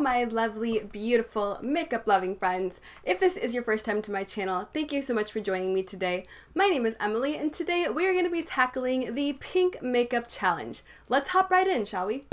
my lovely, beautiful, makeup loving friends. If this is your first time to my channel, thank you so much for joining me today. My name is Emily and today we are going to be tackling the pink makeup challenge. Let's hop right in, shall we?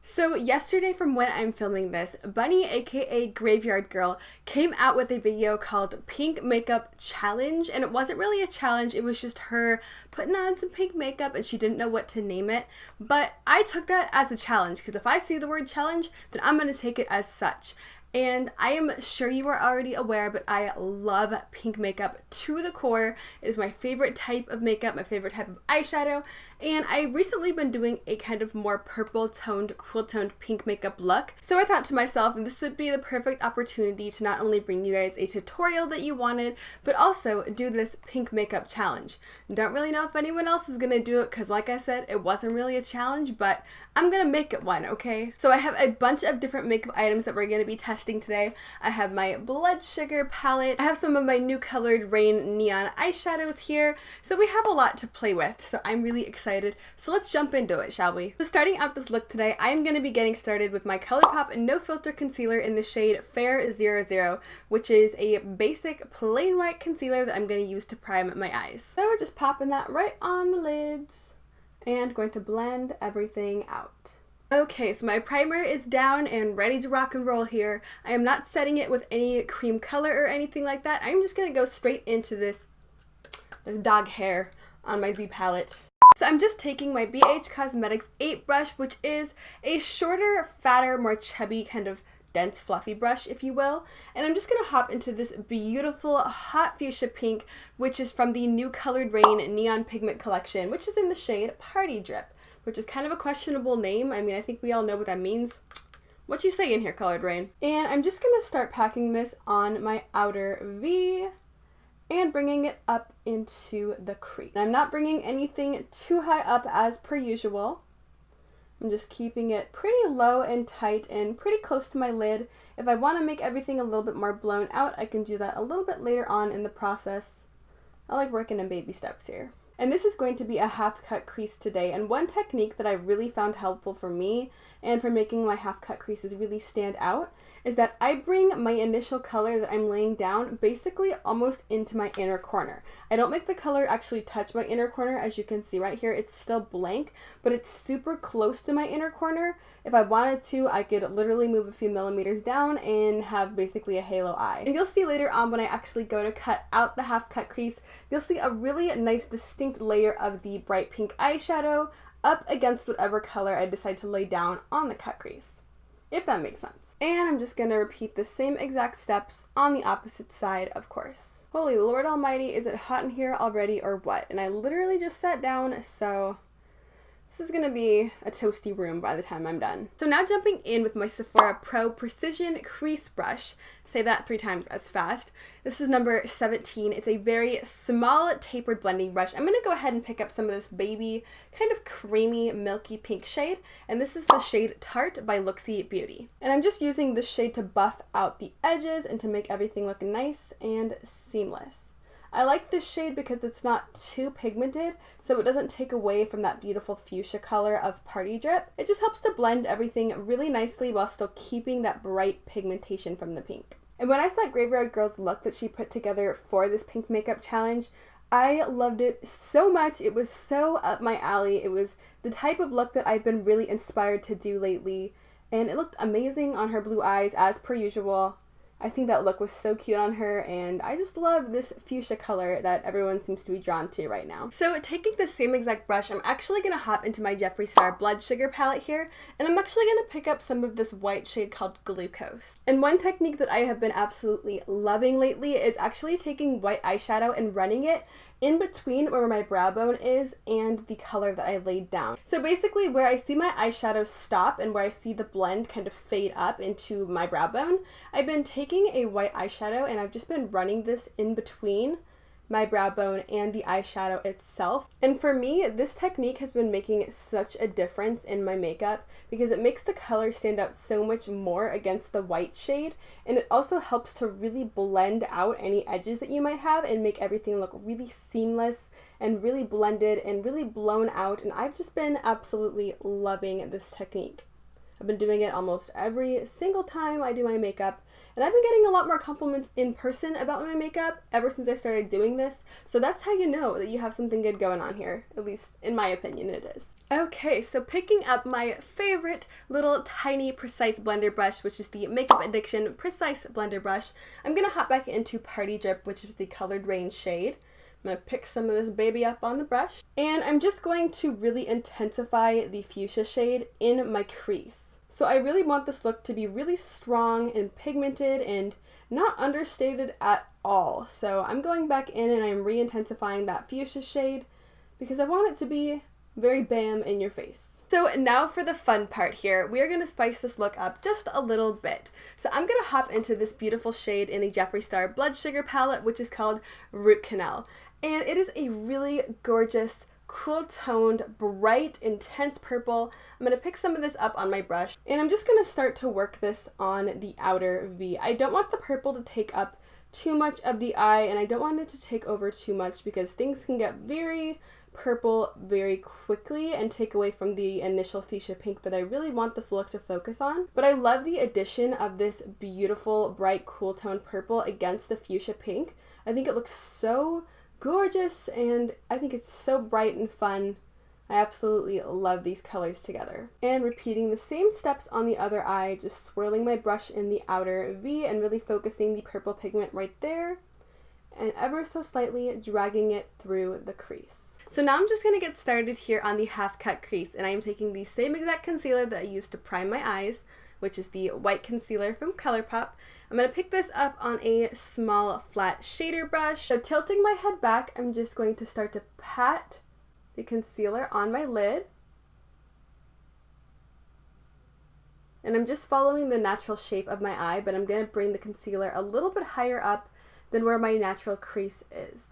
So yesterday from when I'm filming this, Bunny aka Grav3yard Girl came out with a video called Pink Makeup Challenge, and it wasn't really a challenge, it was just her putting on some pink makeup and she didn't know what to name it. But I took that as a challenge because if I see the word challenge, then I'm going to take it as such. And I am sure you are already aware, but I love pink makeup to the core. It is my favorite type of makeup, my favorite type of eyeshadow, and I've recently been doing a kind of more purple toned, cool toned pink makeup look. So I thought to myself, this would be the perfect opportunity to not only bring you guys a tutorial that you wanted, but also do this pink makeup challenge. Don't really know if anyone else is gonna do it because like I said, it wasn't really a challenge, but I'm gonna make it one, okay? So I have a bunch of different makeup items that we're gonna be testing today. I have my Blood Sugar palette. I have some of my new Coloured Raine neon eyeshadows here. So we have a lot to play with. So I'm really excited. So let's jump into it, shall we? So starting out this look today, I am going to be getting started with my ColourPop No Filter Concealer in the shade Fair 00, which is a basic plain white concealer that I'm going to use to prime my eyes. So we're just popping that right on the lids and going to blend everything out. Okay, so my primer is down and ready to rock and roll here. I am not setting it with any cream color or anything like that. I'm just gonna go straight into this dog hair on my Z palette. So I'm just taking my BH Cosmetics 8 brush, which is a shorter, fatter, more chubby kind of dense fluffy brush, if you will, and I'm just gonna hop into this beautiful hot fuchsia pink, which is from the new Coloured Raine neon pigment collection, which is in the shade Party Drip, which is kind of a questionable name. I mean, I think we all know what that means. What you say in here, Coloured Raine? And I'm just gonna start packing this on my outer V and bringing it up into the crease. I'm not bringing anything too high up as per usual. I'm just keeping it pretty low and tight and pretty close to my lid. If I want to make everything a little bit more blown out, I can do that a little bit later on in the process. I like working in baby steps here. And this is going to be a half cut crease today, and one technique that I really found helpful for me and for making my half cut creases really stand out is that I bring my initial color that I'm laying down basically almost into my inner corner. I don't make the color actually touch my inner corner. As you can see right here, it's still blank, but it's super close to my inner corner. If I wanted to, I could literally move a few millimeters down and have basically a halo eye. And you'll see later on when I actually go to cut out the half cut crease, you'll see a really nice distinct layer of the bright pink eyeshadow up against whatever color I decide to lay down on the cut crease, if that makes sense. And I'm just going to repeat the same exact steps on the opposite side, of course. Holy Lord Almighty, is it hot in here already or what? And I literally just sat down, so this is going to be a toasty room by the time I'm done. So now jumping in with my Sephora Pro Precision Crease Brush. Say that 3 times as fast. This is number 17. It's a very small tapered blending brush. I'm going to go ahead and pick up some of this baby kind of creamy milky pink shade, and this is the shade Tarte by Luxie Beauty. And I'm just using this shade to buff out the edges and to make everything look nice and seamless. I like this shade because it's not too pigmented, so it doesn't take away from that beautiful fuchsia color of Party Drip. It just helps to blend everything really nicely while still keeping that bright pigmentation from the pink. And when I saw Grav3yard Girl's look that she put together for this pink makeup challenge, I loved it so much. It was so up my alley. It was the type of look that I've been really inspired to do lately, and it looked amazing on her blue eyes as per usual. I think that look was so cute on her, and I just love this fuchsia color that everyone seems to be drawn to right now. So taking the same exact brush, I'm actually going to hop into my Jeffree Star Blood Sugar palette here, and I'm actually going to pick up some of this white shade called Glucose. And one technique that I have been absolutely loving lately is actually taking white eyeshadow and running it in between where my brow bone is and the color that I laid down. So basically where I see my eyeshadow stop and where I see the blend kind of fade up into my brow bone, I've been taking a white eyeshadow and I've just been running this in between my brow bone and the eyeshadow itself. And for me, this technique has been making such a difference in my makeup because it makes the color stand out so much more against the white shade, and it also helps to really blend out any edges that you might have and make everything look really seamless and really blended and really blown out. And I've just been absolutely loving this technique. I've been doing it almost every single time I do my makeup, and I've been getting a lot more compliments in person about my makeup ever since I started doing this, so that's how you know that you have something good going on here, at least in my opinion it is. Okay, so picking up my favorite little tiny precise blender brush, which is the Makeup Addiction Precise Blender Brush, I'm going to hop back into Party Drip, which is the Coloured Raine shade. I'm going to pick some of this baby up on the brush, and I'm just going to really intensify the fuchsia shade in my crease. So I really want this look to be really strong and pigmented and not understated at all. So I'm going back in and I'm re-intensifying that fuchsia shade because I want it to be very bam in your face. So now for the fun part here, we are going to spice this look up just a little bit. So I'm going to hop into this beautiful shade in the Jeffree Star Blood Sugar palette, which is called Root Canal. And it is a really gorgeous, cool-toned, bright, intense purple. I'm going to pick some of this up on my brush, and I'm just going to start to work this on the outer V. I don't want the purple to take up too much of the eye, and I don't want it to take over too much because things can get very purple very quickly and take away from the initial fuchsia pink that I really want this look to focus on. But I love the addition of this beautiful, bright, cool-toned purple against the fuchsia pink. I think it looks so gorgeous, and I think it's so bright and fun. I absolutely love these colors together. And repeating the same steps on the other eye, just swirling my brush in the outer V and really focusing the purple pigment right there, and ever so slightly dragging it through the crease. So now I'm just going to get started here on the half cut crease, and I am taking the same exact concealer that I used to prime my eyes, which is the white concealer from ColourPop. I'm going to pick this up on a small flat shader brush. So tilting my head back, I'm just going to start to pat the concealer on my lid. And I'm just following the natural shape of my eye, but I'm going to bring the concealer a little bit higher up than where my natural crease is.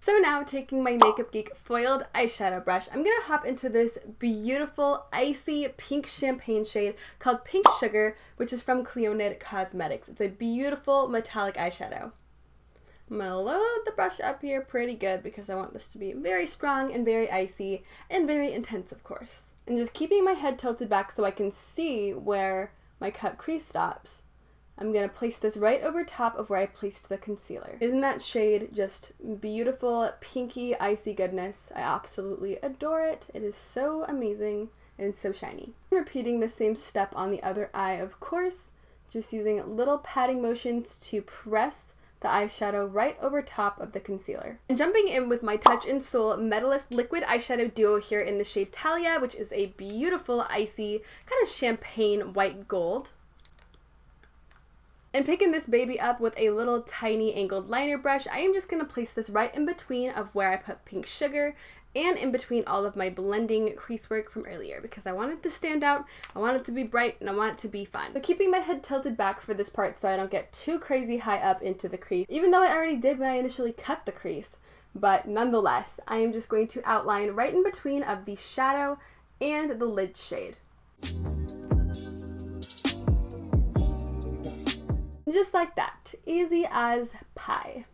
So now, taking my Makeup Geek foiled eyeshadow brush, I'm going to hop into this beautiful icy pink champagne shade called Pink Sugar, which is from Cleonid Cosmetics. It's a beautiful metallic eyeshadow. I'm going to load the brush up here pretty good because I want this to be very strong and very icy and very intense, of course. And just keeping my head tilted back so I can see where my cut crease stops, I'm going to place this right over top of where I placed the concealer. Isn't that shade just beautiful, pinky, icy goodness? I absolutely adore it. It is so amazing and so shiny. Repeating the same step on the other eye, of course, just using little patting motions to press the eyeshadow right over top of the concealer. And jumping in with my Touch in Soul Medalist Liquid Eyeshadow Duo here in the shade Talia, which is a beautiful, icy, kind of champagne white gold. And picking this baby up with a little tiny angled liner brush, I am just going to place this right in between of where I put Pink Sugar and in between all of my blending crease work from earlier because I want it to stand out, I want it to be bright, and I want it to be fun. So keeping my head tilted back for this part so I don't get too crazy high up into the crease, even though I already did when I initially cut the crease, but nonetheless, I am just going to outline right in between of the shadow and the lid shade. Just like that. Easy as pie.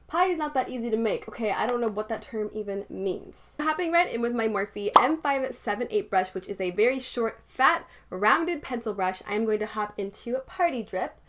Pie is not that easy to make. Okay, I don't know what that term even means. Hopping right in with my Morphe M578 brush, which is a very short, fat, rounded pencil brush, I'm going to hop into Party Drip.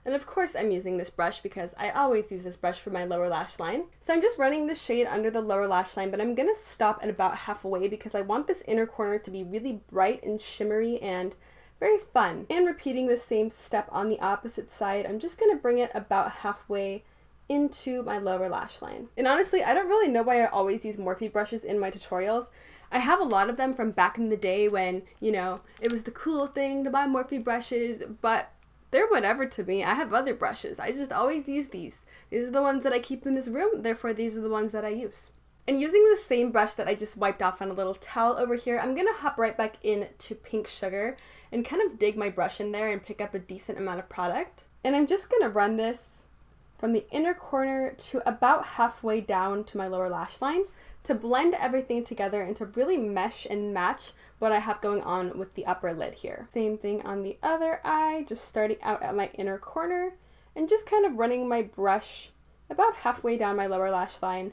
And of course I'm using this brush because I always use this brush for my lower lash line. So I'm just running the shade under the lower lash line, but I'm going to stop at about halfway because I want this inner corner to be really bright and shimmery and very fun. And repeating the same step on the opposite side, I'm just going to bring it about halfway into my lower lash line. And honestly, I don't really know why I always use Morphe brushes in my tutorials. I have a lot of them from back in the day when, you know, it was the cool thing to buy Morphe brushes, but they're whatever to me. I have other brushes. I just always use these. These are the ones that I keep in this room, therefore these are the ones that I use. And using the same brush that I just wiped off on a little towel over here, I'm going to hop right back into Pink Sugar and kind of dig my brush in there and pick up a decent amount of product. And I'm just going to run this from the inner corner to about halfway down to my lower lash line to blend everything together and to really mesh and match what I have going on with the upper lid here. Same thing on the other eye, just starting out at my inner corner and just kind of running my brush about halfway down my lower lash line.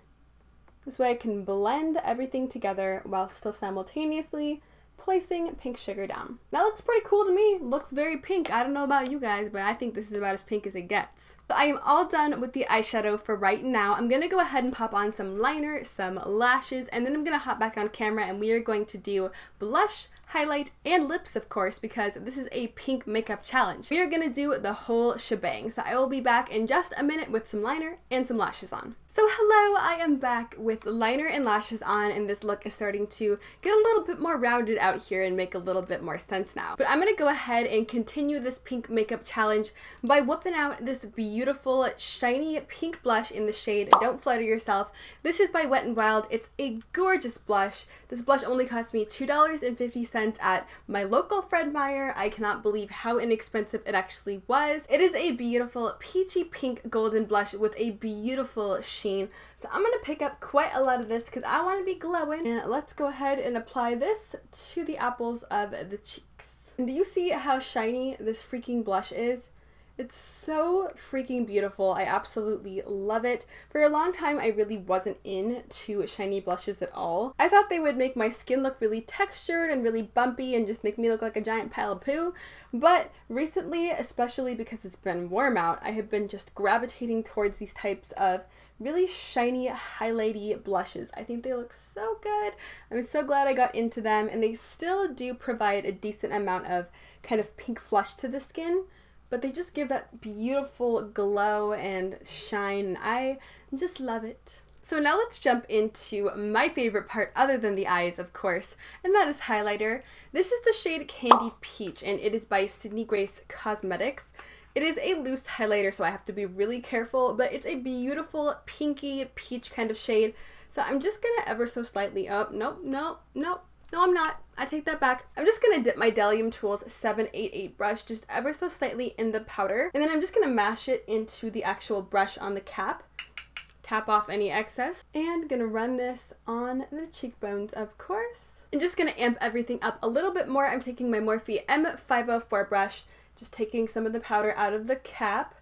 This way I can blend everything together while still simultaneously placing Pink Sugar down. That looks pretty cool to me. Looks very pink. I don't know about you guys, but I think this is about as pink as it gets. So I am all done with the eyeshadow for right now. I'm going to go ahead and pop on some liner, some lashes, and then I'm going to hop back on camera and we are going to do blush, highlight, and lips, of course, because this is a pink makeup challenge. We are going to do the whole shebang. So I will be back in just a minute with some liner and some lashes on. So hello, I am back with liner and lashes on, and this look is starting to get a little bit more rounded out here and make a little bit more sense now. But I'm going to go ahead and continue this pink makeup challenge by whipping out this beautiful shiny pink blush in the shade Don't Flutter Yourself. This is by Wet n Wild. It's a gorgeous blush. This blush only cost me $2.50 at my local Fred Meyer. I cannot believe how inexpensive it actually was. It is a beautiful peachy pink golden blush with a beautiful sheen. So I'm going to pick up quite a lot of this because I want to be glowing. And let's go ahead and apply this to the apples of the cheeks. And do you see how shiny this freaking blush is? It's so freaking beautiful. I absolutely love it. For a long time, I really wasn't into shiny blushes at all. I thought they would make my skin look really textured and really bumpy and just make me look like a giant pile of poo. But recently, especially because it's been warm out, I have been just gravitating towards these types of really shiny, highlighty blushes. I think they look so good. I'm so glad I got into them, and they still do provide a decent amount of kind of pink flush to the skin, but they just give that beautiful glow and shine, and I just love it. So now let's jump into my favorite part other than the eyes, of course, and that is highlighter. This is the shade Candied Peach, and it is by Sydney Grace Cosmetics. It is a loose highlighter, so I have to be really careful, but it's a beautiful pinky peach kind of shade. So I'm just gonna ever so slightly, no, I'm not. I take that back. I'm just gonna dip my Delium Tools 788 brush just ever so slightly in the powder, and then I'm just gonna mash it into the actual brush on the cap. Tap off any excess, and gonna run this on the cheekbones, of course. I'm just gonna amp everything up a little bit more. I'm taking my Morphe M504 brush, just taking some of the powder out of the cap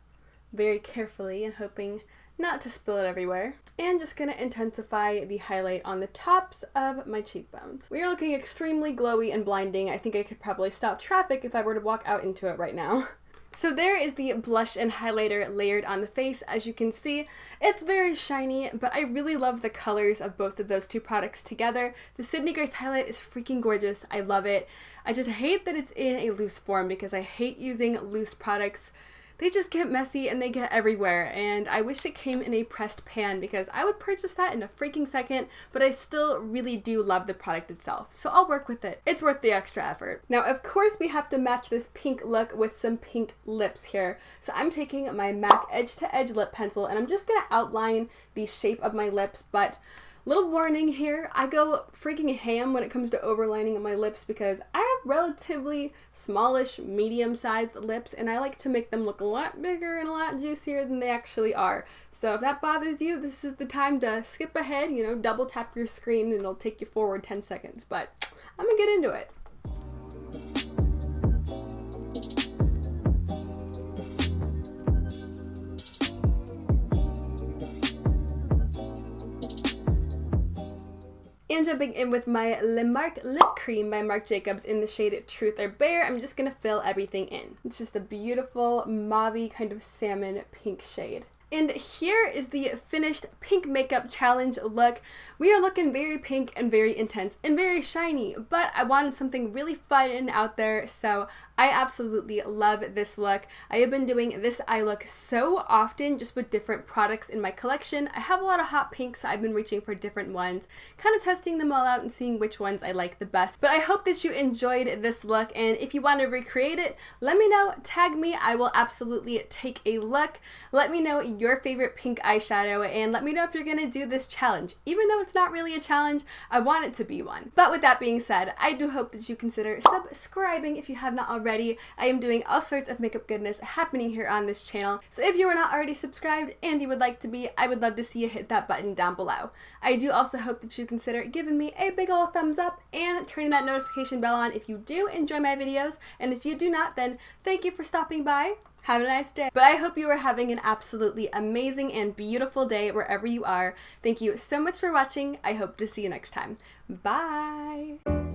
very carefully and hoping not to spill it everywhere. And just gonna intensify the highlight on the tops of my cheekbones. We are looking extremely glowy and blinding. I think I could probably stop traffic if I were to walk out into it right now. So there is the blush and highlighter layered on the face. As you can see, it's very shiny, but I really love the colors of both of those two products together. The Sydney Grace highlight is freaking gorgeous. I love it. I just hate that it's in a loose form because I hate using loose products. They just get messy and they get everywhere, and I wish it came in a pressed pan because I would purchase that in a freaking second, but I still really do love the product itself, so I'll work with it. It's worth the extra effort. Now, of course, we have to match this pink look with some pink lips here, so I'm taking my MAC Edge to Edge lip pencil and I'm just gonna outline the shape of my lips, but little warning here, I go freaking ham when it comes to overlining on my lips because I have relatively smallish, medium-sized lips, and I like to make them look a lot bigger and a lot juicier than they actually are. So if that bothers you, this is the time to skip ahead, you know, double tap your screen and it'll take you forward 10 seconds, but I'm gonna get into it. And jumping in with my Le Marc Lip Cream by Marc Jacobs in the shade Truth or Bear, I'm just going to fill everything in. It's just a beautiful mauve-y kind of salmon pink shade. And here is the finished pink makeup challenge look. We are looking very pink and very intense and very shiny, but I wanted something really fun and out there, so I absolutely love this look. I have been doing this eye look so often just with different products in my collection. I have a lot of hot pinks, so I've been reaching for different ones, kind of testing them all out and seeing which ones I like the best. But I hope that you enjoyed this look, and if you want to recreate it, let me know, tag me, I will absolutely take a look. Let me know your favorite pink eyeshadow, and let me know if you're gonna do this challenge. Even though it's not really a challenge, I want it to be one. But with that being said, I do hope that you consider subscribing if you have not already. I am doing all sorts of makeup goodness happening here on this channel, so if you are not already subscribed and you would like to be, I would love to see you hit that button down below. I do also hope that you consider giving me a big ol' thumbs up and turning that notification bell on if you do enjoy my videos, and if you do not, then thank you for stopping by. Have a nice day. But I hope you are having an absolutely amazing and beautiful day wherever you are. Thank you so much for watching. I hope to see you next time. Bye!